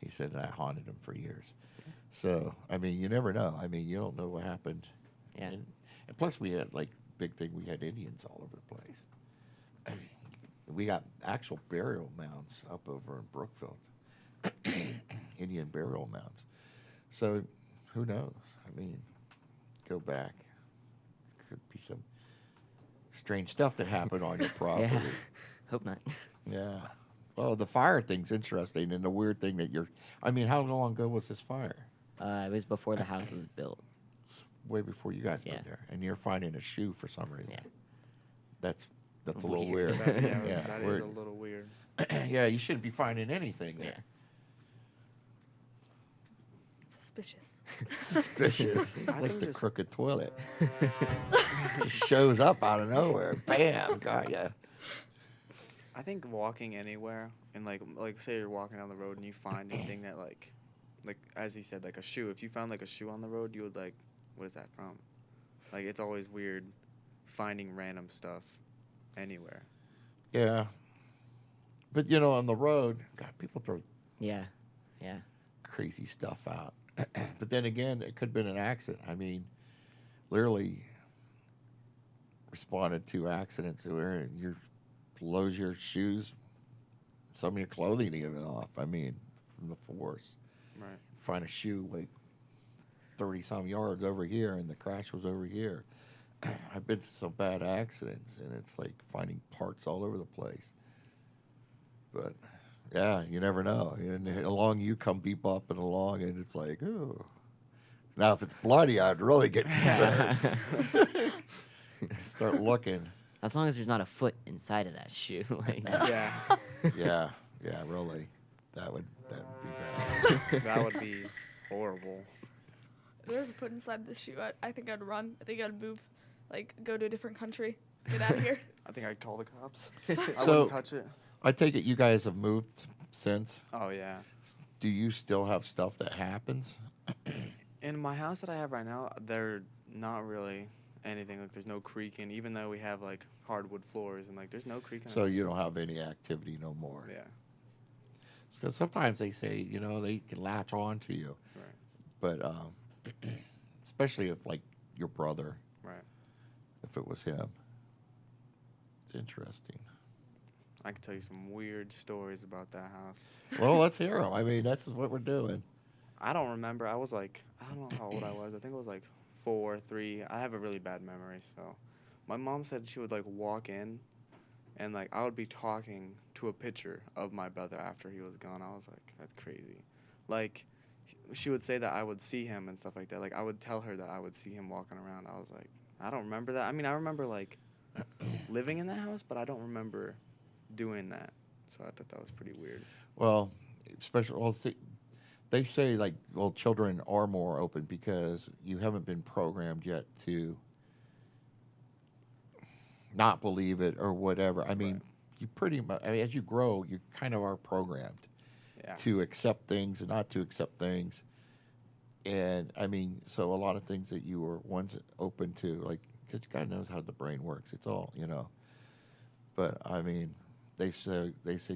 he said that haunted him for years. So I mean, you never know. I mean, you don't know what happened. Yeah. And plus, we had like big thing. We had Indians all over the place. We got actual burial mounds up over in Brookfield. Indian burial mounds. So who knows? I mean, go back. Could be some strange stuff that happened on your property. Yeah. Hope not. Yeah. Well, the fire thing's interesting, and the weird thing that I mean, how long ago was this fire? It was before the house was built. It's way before you guys Yeah. moved there, and you're finding a shoe for some reason. Yeah. That's a little weird. Weird. that is weird. a little weird. Yeah, you shouldn't be finding anything there. Suspicious. Suspicious. I It's like think the just- crooked toilet. Just shows up out of nowhere. Bam, got ya. I think walking anywhere and like say you're walking down the road and you find anything that like as he said, like a shoe. If you found like a shoe on the road, you would like, what is that from? Like it's always weird finding random stuff anywhere. Yeah. But on the road, God, people throw Yeah. Yeah. crazy stuff out. But then again, it could have been an accident. I mean, literally responded to accidents where you blows your shoes, some of your clothing even off. I mean, from the force. Right. Find a shoe like 30-some yards over here, and the crash was over here. I've been to some bad accidents, and it's like finding parts all over the place. But yeah, you never know. And along you come bebopping along, and it's like, ooh. Now, if it's bloody, I'd really get concerned. Start looking. As long as there's not a foot inside of that shoe. Like, Yeah. Yeah, really. That would be bad. That would be horrible. If there was a foot inside this shoe, I think I'd run. I think I'd move, like go to a different country, get out of here. I think I'd call the cops. I So- wouldn't touch it. I take it you guys have moved since. Oh yeah. Do you still have stuff that happens? In my house that I have right now, they're not really anything. Like there's no creaking, even though we have like hardwood floors and like there's no creaking. So you don't have any activity no more. Yeah. Because sometimes they say, they can latch on to you. Right. But especially if, like, your brother, Right. if it was him. It's interesting. I can tell you some weird stories about that house. Well, let's hear them. I mean, that's what we're doing. I don't remember. I was like, I don't know how old I was. I think it was like 4, 3. I have a really bad memory. So my mom said she would like walk in and like I would be talking to a picture of my brother after he was gone. I was like, that's crazy. Like she would say that I would see him and stuff like that. Like I would tell her that I would see him walking around. I was like, I don't remember that. I mean, I remember like living in that house, but I don't remember doing that. So I thought that was pretty weird. Well, see, they say, like, well, children are more open because you haven't been programmed yet to not believe it or whatever. I mean, Right. you pretty much, as you grow, you kind of are programmed Yeah. to accept things and not to accept things. And I mean, so a lot of things that you were once open to, like, because God knows how the brain works. It's all, you know. But I mean, they say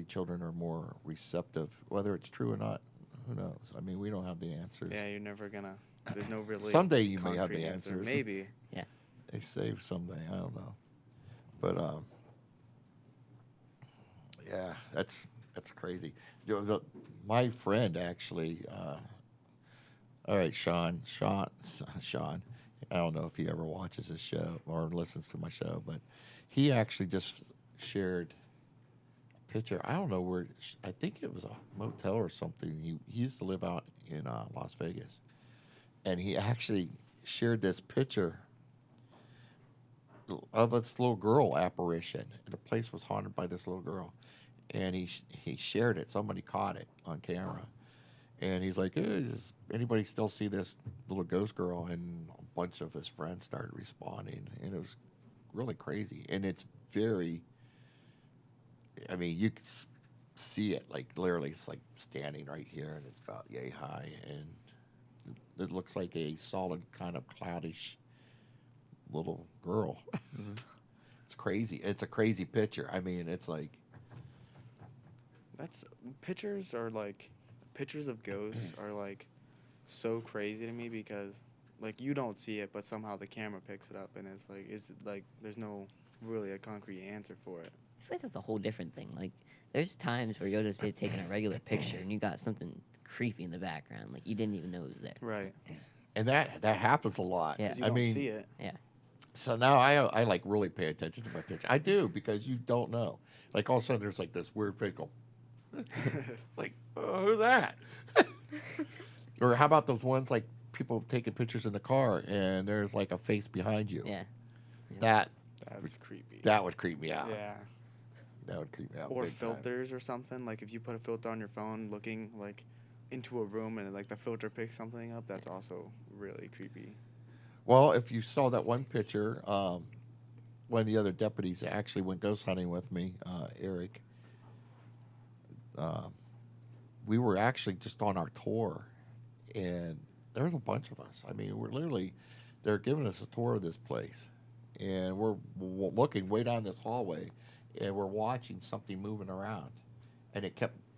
children are more receptive. Whether it's true or not, who knows? I mean, we don't have the answers. Yeah, you're never gonna. There's no really. Someday you may have concrete the answer. answers. Maybe. Yeah. They say someday. I don't know. But yeah, that's crazy. My friend actually. All right, Sean. I don't know if he ever watches this show or listens to my show, but he actually just shared a picture. I don't know where. I think it was a motel or something. He used to live out in Las Vegas, and he actually shared this picture of this little girl apparition. The place was haunted by this little girl, and he shared it. Somebody caught it on camera, and he's like, hey, does anybody still see this little ghost girl? And a bunch of his friends started responding, and it was really crazy. And it's very, I mean, you can see it, like, literally, it's like standing right here, and it's about yay high, and it looks like a solid kind of cloudish little girl. It's crazy. It's a crazy picture. I mean, it's like, That's pictures of ghosts are like so crazy to me because like you don't see it, but somehow the camera picks it up, and it's like there's no really a concrete answer for it. I feel like that's a whole different thing. Like, there's times where you'll just be taking a regular picture and you got something creepy in the background, like you didn't even know it was there. Right. and that happens a lot. Yeah. 'Cause you I don't mean, see it. Yeah. so now I like really pay attention to my picture. I do, because you don't know. Like, all of a sudden there's like this weird face go, like, oh, who's that? Or how about those ones like people taking pictures in the car and there's like a face behind you? Yeah. That That's creepy. that would creep me out. Yeah. That would creep me out. Or big time. filters or something. Like if you put a filter on your phone looking like into a room and like the filter picks something up, that's also really creepy. Well, if you saw that one picture, one of the other deputies actually went ghost hunting with me, Eric. We were actually just on our tour, and there was a bunch of us. I mean, they're giving us a tour of this place, and we're looking way down this hallway, and we're watching something moving around, and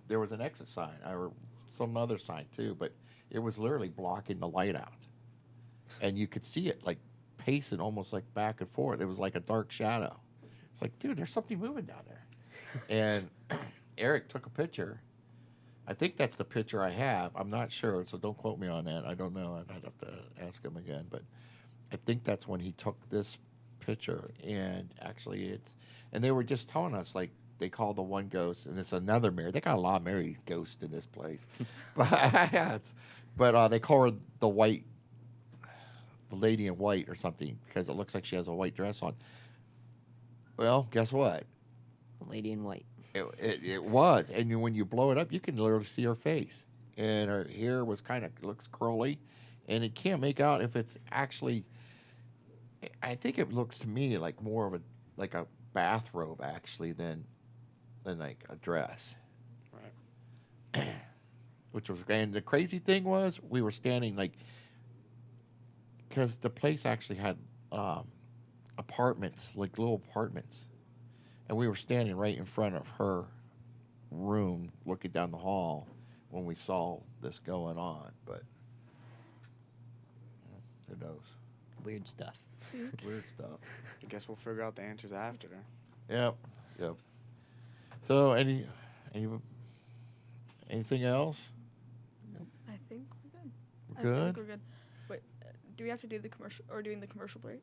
there was an exit sign or some other sign too, but it was literally blocking the light out. And you could see it like pacing almost like back and forth. It was like a dark shadow. It's like, dude, there's something moving down there. And Eric took a picture. I think that's the picture I have. I'm not sure, so don't quote me on that. I don't know. I'd have to ask him again. But I think that's when he took this picture. And actually and they were just telling us, like, they call the one ghost, and it's another Mary. They got a lot of Mary ghosts in this place. But they call her the lady in white or something, because it looks like she has a white dress on. Well, guess what? Lady in white. It was, and when you blow it up, you can literally see her face, and her hair looks curly, and it can't make out if it's actually. I think it looks to me like more of a bathrobe actually than like a dress. Right. Which was, and the crazy thing was, we were standing like, because the place actually had apartments, like little apartments. And we were standing right in front of her room, looking down the hall, when we saw this going on. But who knows? Weird stuff. Weird stuff. I guess we'll figure out the answers after. Yep. So, anything else? I think we're good. We're I good? think we're good. Wait, do we have to do the commercial or doing the commercial break?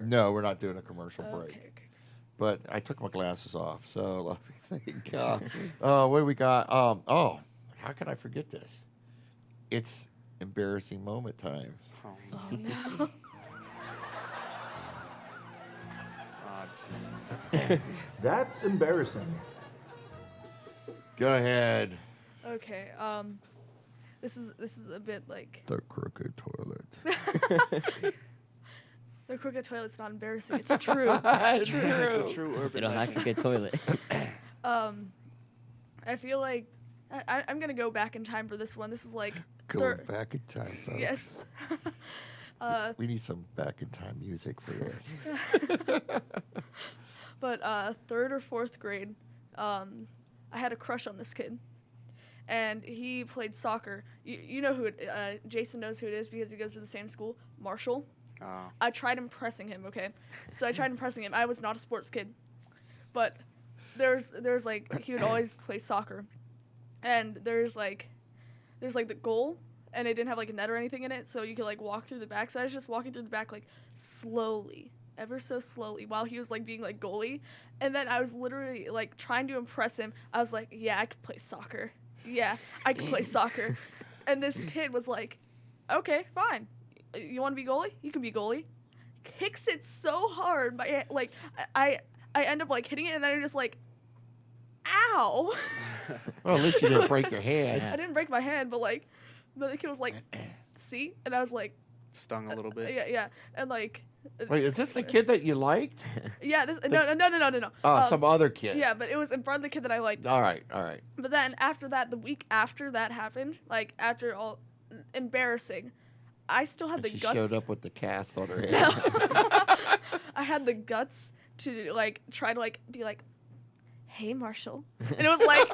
No, we're not doing a commercial break. Okay. But I took my glasses off, so let me think. What do we got? How can I forget this? It's embarrassing moment times. Oh, Oh no. gee. That's embarrassing. Go ahead. Okay. This is a bit like The crooked toilet. the crooked toilet's not embarrassing. It's true. It's It's a true They urban don't have a legend. good toilet. I feel like I'm gonna go back in time for this one. This is like Going back in time, folks. yes. We need some back in time music for this. But 3rd or 4th grade, I had a crush on this kid, and he played soccer. You know who Jason knows who it is because he goes to the same school, Marshall. I tried impressing him. Okay, so I tried impressing him. I was not a sports kid, but there's like he would always play soccer, and there's like the goal, and it didn't have like a net or anything in it, so you could like walk through the back. So I was just walking through the back like slowly, ever so slowly, while he was like being like goalie, and then I was literally like trying to impress him. I was like, yeah, I could play soccer. Yeah, I could play soccer, and this kid was like, okay, fine. You want to be goalie? You can be goalie. Kicks it so hard, like I end up like hitting it, and then I'm just like, ow. Well, at least you didn't break your hand. I didn't break my hand, but the kid was like, see, and I was like, Stung a little bit. yeah, and like. Wait, is this the kid that you liked? Yeah, no. Oh, some other kid. Yeah, but it was in front of the kid that I liked. All right. But then after that, the week after that happened, like after all, embarrassing. I still had the She guts. showed up with the cast on her head. I had the guts to like try to like be like, "Hey, Marshall," and it was like,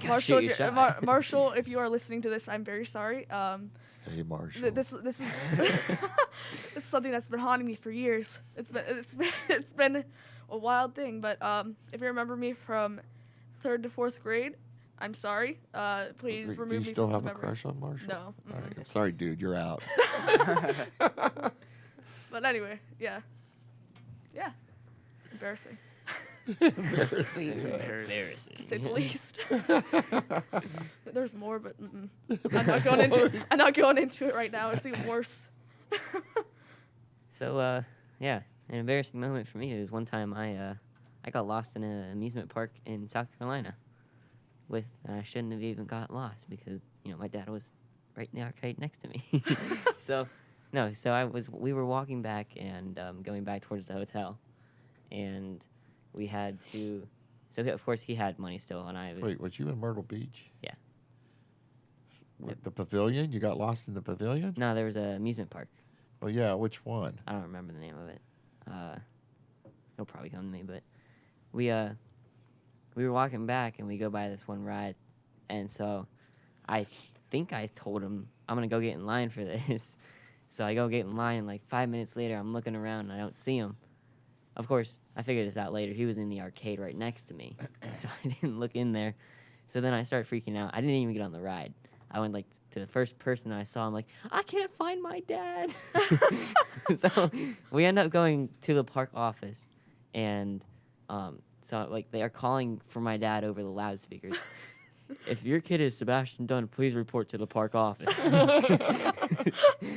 Marshall, shoot your shot. Marshall, if you are listening to this, I'm very sorry. Hey, Marshall. This is this is something that's been haunting me for years. It's been a wild thing. But if you remember me from 3rd to 4th grade, I'm sorry. Please remove me. Do you still from have the a memory. crush on Marshall? No. All right. I'm sorry, dude. You're out. But anyway, yeah, embarrassing Embarrassing. Embarrassing. to say the least. There's more, but I'm not going into it right now. It's even worse. So, yeah, an embarrassing moment for me was one time I got lost in an amusement park in South Carolina. I shouldn't have even got lost because my dad was right in the arcade next to me. We were walking back and going back towards the hotel, and we had to. So of course he had money still, and I was. Wait, was you in Myrtle Beach? Yeah. With the pavilion? You got lost in the pavilion? No, there was an amusement park. Oh yeah, which one? I don't remember the name of it. It'll probably come to me, but we were walking back and we go by this one ride, and so I think I told him I'm gonna go get in line for this. So I go get in line, and like 5 minutes later, I'm looking around and I don't see him. Of course, I figured this out later. He was in the arcade right next to me, so I didn't look in there. So then I started freaking out. I didn't even get on the ride. I went like to the first person I saw. I'm like, I can't find my dad. So we end up going to the park office, and so like they are calling for my dad over the loudspeakers. If your kid is Sebastian Dunn, please report to the park office.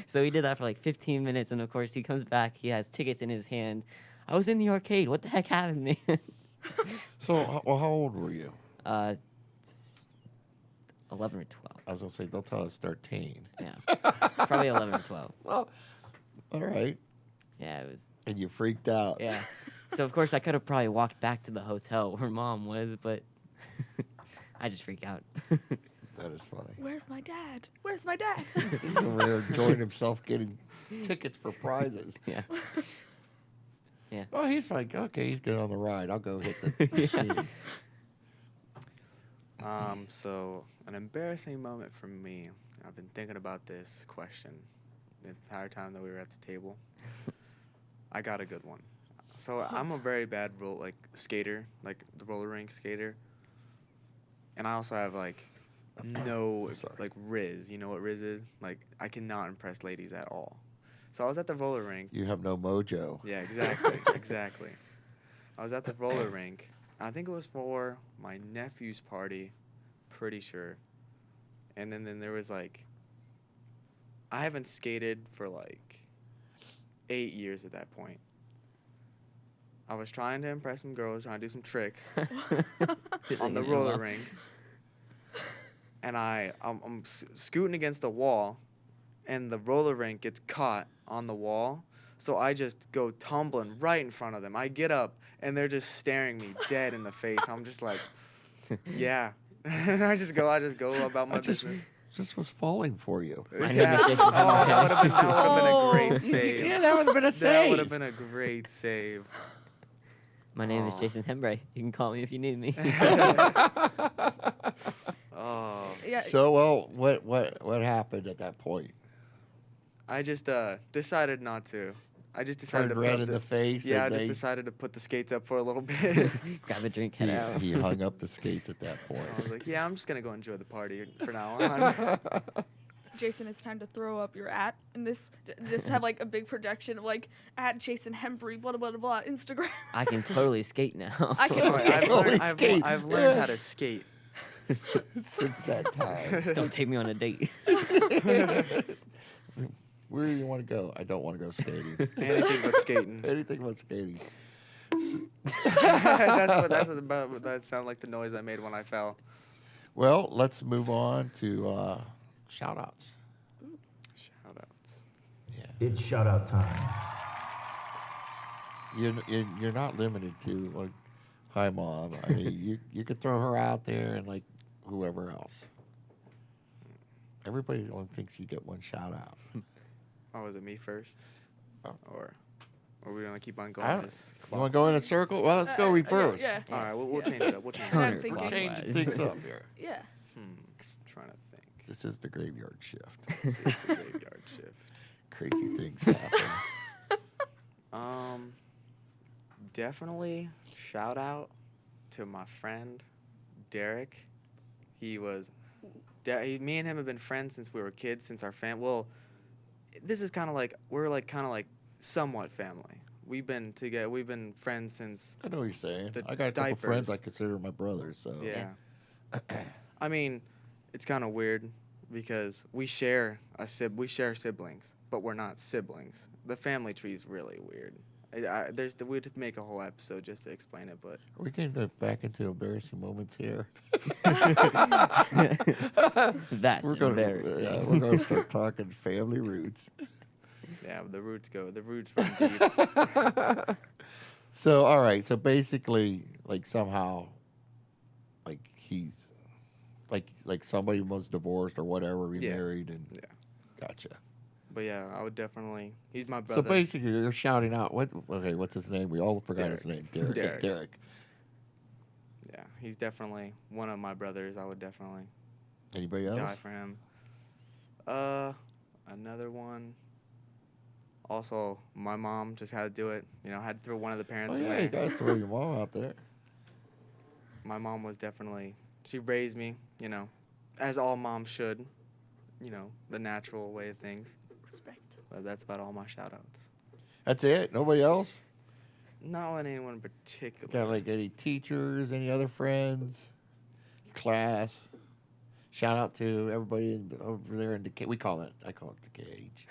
So we did that for like 15 minutes, and of course he comes back. He has tickets in his hand. I was in the arcade. What the heck happened to me? So, how old were you? 11 or 12. I was gonna say, they'll tell us 13. Yeah, probably 11 or 12. Well, all right. Yeah, it was. And you freaked out. Yeah. So of course I could have probably walked back to the hotel where Mom was, but I just freaked out. That is funny. Where's my dad? Where's my dad? He's over there enjoying himself getting tickets for prizes. Yeah. Yeah. Oh, he's fine. Okay, he's good on the ride. I'll go hit the machine. So an embarrassing moment for me. I've been thinking about this question the entire time that we were at the table. I got a good one. So I'm a very bad skater, like the roller rink skater. And I also have no So sorry. like Riz. You know what Riz is? Like I cannot impress ladies at all. So I was at the roller rink. You have no mojo. Yeah, exactly, exactly. I was at the roller rink. I think it was for my nephew's party, pretty sure. And then there was I haven't skated for 8 years at that point. I was trying to impress some girls, trying to do some tricks on the roller rink. And I'm scooting against the wall, and the roller rink gets caught on the wall. So I just go tumbling right in front of them. I get up, and they're just staring me dead in the face. I'm just like, Yeah. I just go about my I just business. just was falling for you. My name Yeah. is Jason Oh, that would have been, Oh. a great save. Yeah, that would have been a That save. would have been a great save. My name is Aw. Jason Hembre. You can call me if you need me. Oh, Yeah. So well, what happened at that point? I just decided not to. I just decided Turned to red put in the face. Yeah, I and just they- decided to put the skates up for a little bit. Grab a drink, head out. he hung up the skates at that I was point. like, yeah, I'm just gonna go enjoy the party for now on. Jason, it's time to throw up your @ and this just have like a big projection of like @ Jason Hembry, blah blah blah blah, Instagram. I can totally skate now. I can Oh, skate. Totally skate. I've learned how to skate. Since that time. Don't take me on a date. Where do you want to go? I don't want to go skating. Anything but skating. Anything but skating. That sounded like the noise I made when I fell. Well, let's move on to shout outs. Shout outs. It's shout out time. You're not limited to like, hi mom. I mean, you could throw her out there and like whoever else. Everybody only thinks you get one shout out. Oh, was it me first? Oh. Or are we gonna keep on I going don't- this You clock? want to go in a circle? Well, let's go reverse. Yeah. All right, we'll change it up. We'll change it I'm up. thinking. We're changing things up here. Yeah. Trying to think. This is the graveyard shift. This is the graveyard shift. Crazy things happen. Definitely shout out to my friend Derek. He was, me and him have been friends since we were kids, since our Well, this is kind of like kind of like somewhat family. We've been together. We've been friends since. I know what you're saying. The I got a couple friends I diapers. consider my brothers. So Yeah. I mean, it's kind of weird because we share siblings, but we're not siblings. The family tree is really weird. We'd make a whole episode just to explain it, but Are we getting back into embarrassing moments here? That's we're gonna, embarrassing. yeah, we're gonna start talking family roots. yeah, the roots run deep. So all right, so basically, like somehow, like he's, like somebody was divorced or whatever, remarried, and Yeah. gotcha. But yeah, I would definitely. He's my brother. So basically, you're shouting out what? Okay, what's his name? We all forgot his name. Derek. Derek. Derek. Yeah, he's definitely one of my brothers. I would definitely Anybody else? die for him. Another one. Also, my mom just had to do it. Had to throw one of the parents Oh in yeah, there. you gotta throw your mom out there. My mom was definitely. She raised me. As all moms should. The natural way of things. Respect. But that's about all my shout outs. That's it. Nobody else. Not anyone in particular. Got like any teachers, any other friends, class. Shout out to everybody over there in the cage. I call it the cage.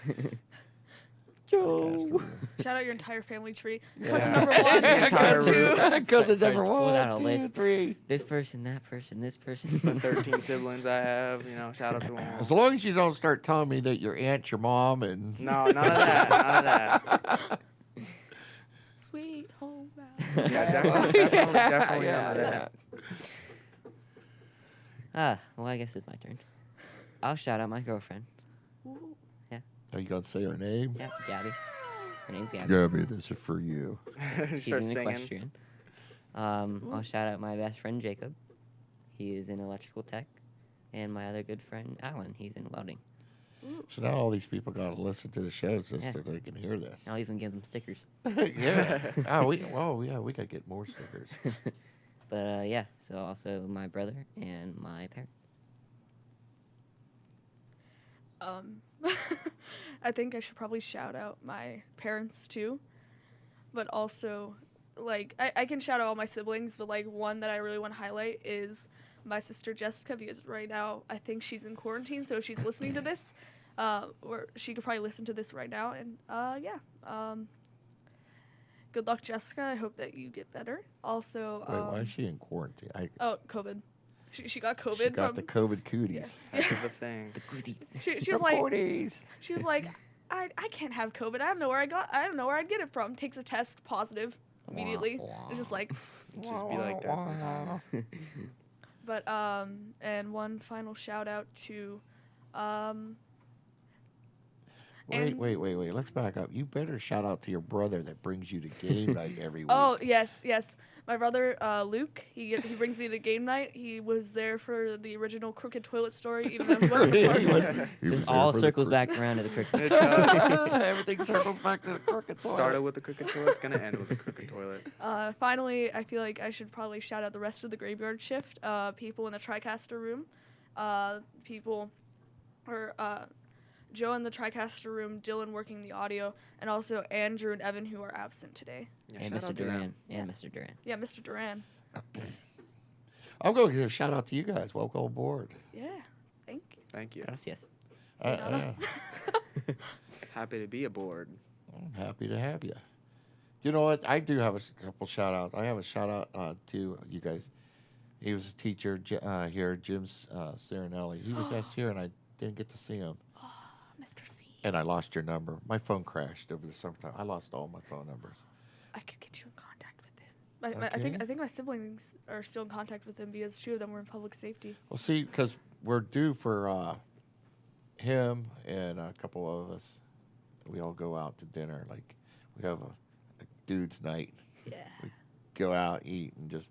Joe. Shout out your entire family tree. Yeah. Cousin number 1, Entire cousin 2. Cousin Starts number pulling out a 1, 2, list. 3. This person, that person, this person. The 13 siblings I have, shout out to them all. As long as you don't start telling me that your aunt, your mom, and No, none of that. None of that. Sweet home Alabama. Yeah, definitely none of that. Well, I guess it's my turn. I'll shout out my girlfriend. Ooh. are you gonna say her name? Yeah, Gabby. Her name's Gabby. Gabby, this is for you. She She's starts an singing. equestrian. I'll shout out my best friend Jacob. He is in electrical tech, and my other good friend Alan. He's in welding. So now all these people gotta listen to the shows just Yeah. so they can hear this. I'll even give them stickers. Yeah. we gotta get more stickers. But yeah, so also my brother and my parents. I think I should probably shout out my parents too, but also, like, I can shout out all my siblings, but like one that I really want to highlight is my sister Jessica, because right now I think she's in quarantine, so if she's listening to this, or she could probably listen to this right now, and good luck, Jessica. I hope that you get better. Also, Wait, why is she in quarantine? COVID. She got COVID. She got from, the COVID cooties. That's the thing. she was like, Cooties. she was like, I can't have COVID. I don't know where I'd get it from. Takes a test, positive immediately. It's just like, Just be like that sometimes. But and one final shout out to and- Wait. Let's back up. You better shout out to your brother that brings you to game night every week. Oh yes. My brother Luke, he brings me to game night. He was there for the original Crooked Toilet story, even though he wasn't part of it. This all circles back around to the cricket. It does. Everything circles back to the crooked toilet. Started with the crooked toilet, it's gonna end with the crooked toilet. Finally, I feel like I should probably shout out the rest of the graveyard shift. People in the TriCaster room, Joe in the TriCaster room, Dylan working the audio, and also Andrew and Evan who are absent today. Yeah, And shout Mr. out to them. Duran. And Mr. Duran. Yeah, Mr. Duran. I'm going to give a shout out to you guys. Welcome aboard. Yeah, thank you. Thank you. Gracias. Happy to be aboard. I'm happy to have you. You know what? I do have a couple shout outs. I have a shout out to you guys. He was a teacher here, Jim Serenelli. He was just here, and I didn't get to see him. Mr. C. And I lost your number. My phone crashed over the summertime. I lost all my phone numbers. I could get you in contact with him. I think my siblings are still in contact with him because 2 of them were in public safety. Well, see, because we're due for him and a couple of us. We all go out to dinner. Like, we have a dude's night. Yeah. Go out, eat, and just,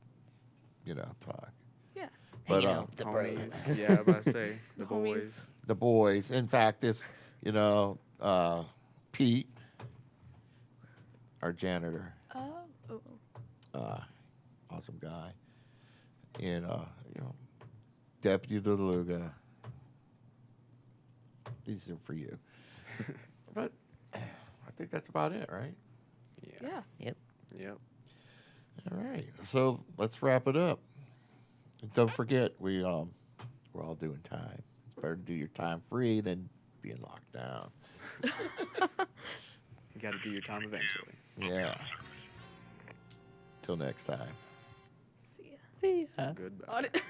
talk. Yeah. But Hanging out with the bros. Homies. Yeah, I was about to say the Homies. boys. the boys. In fact, this, Pete, our janitor, Oh. awesome guy, and Deputy DeLuga. These are for you. But I think that's about it, right? Yeah. Yep. All right. So let's wrap it up. And don't forget, we're all doing time. It's better to do your time free than being locked down. You got to do your time eventually. Yeah. Till next time. See ya. See ya. Goodbye. Audit.